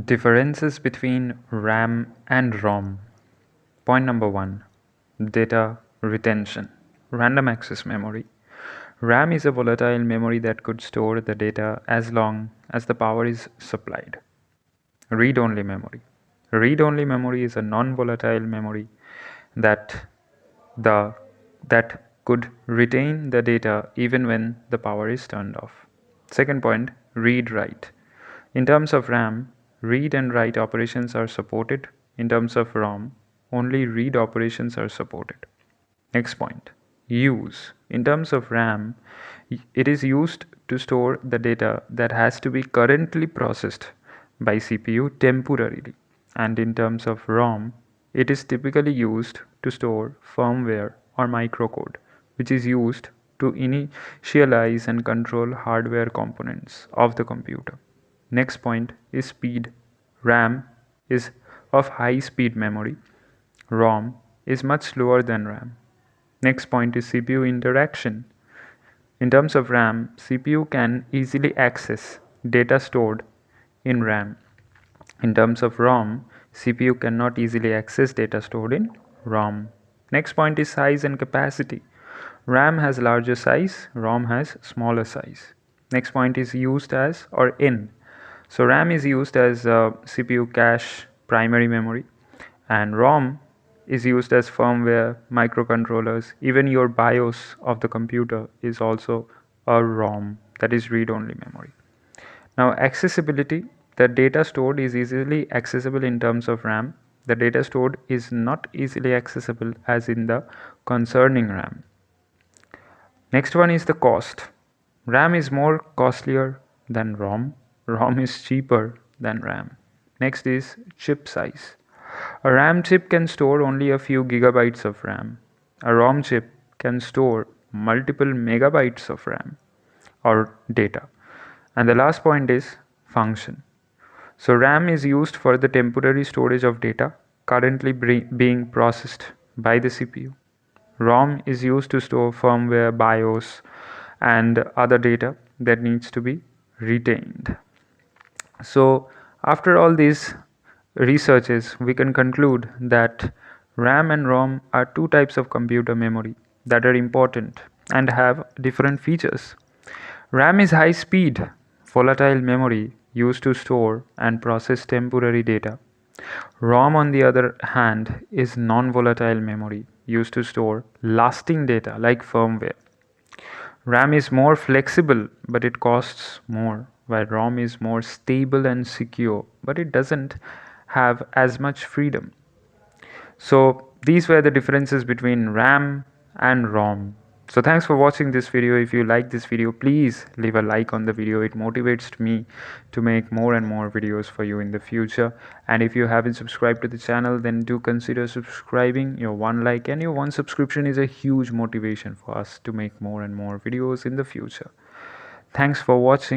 Differences between RAM and ROM. Point number one, data retention. Random access memory. RAM is a volatile memory that could store the data as long as the power is supplied. Read-only memory. Read-only memory is a non-volatile memory that the that could retain the data even when the power is turned off. Second point, read-write. In terms of RAM, read and write operations are supported. In terms of ROM, only read operations are supported. Next point, use. In terms of RAM, it is used to store the data that has to be currently processed by CPU temporarily. And in terms of ROM, it is typically used to store firmware or microcode, which is used to initialize and control hardware components of the computer. Next point is speed. RAM is of high speed memory. ROM is much slower than RAM. Next point is CPU interaction. In terms of RAM, CPU can easily access data stored in RAM. In terms of ROM, CPU cannot easily access data stored in ROM. Next point is size and capacity. RAM has larger size, ROM has smaller size. Next point is used as or in. So RAM is used as CPU cache primary memory, and ROM is used as firmware, microcontrollers. Even your BIOS of the computer is also a ROM, that is read-only memory. Now, accessibility. The data stored is easily accessible in terms of RAM. The data stored is not easily accessible as in the concerning RAM. Next one is the cost. RAM is more costlier than ROM. ROM is cheaper than RAM. Next is chip size. A RAM chip can store only a few gigabytes of RAM. A ROM chip can store multiple megabytes of RAM or data. And the last point is function. So RAM is used for the temporary storage of data currently being processed by the CPU. ROM is used to store firmware, BIOS, and other data that needs to be retained. So after all these researches, we can conclude that RAM and ROM are two types of computer memory that are important and have different features. RAM is high speed, volatile memory used to store and process temporary data. ROM, on the other hand, is non volatile memory used to store lasting data like firmware. RAM is more flexible, but it costs more, while ROM is more stable and secure, but it doesn't have as much freedom. So these were the differences between RAM and ROM. So thanks for watching this video. If you like this video, please leave a like on the video. It motivates me to make more and more videos for you in the future. And if you haven't subscribed to the channel, then do consider subscribing. Your one like and your one subscription is a huge motivation for us to make more and more videos in the future. Thanks for watching.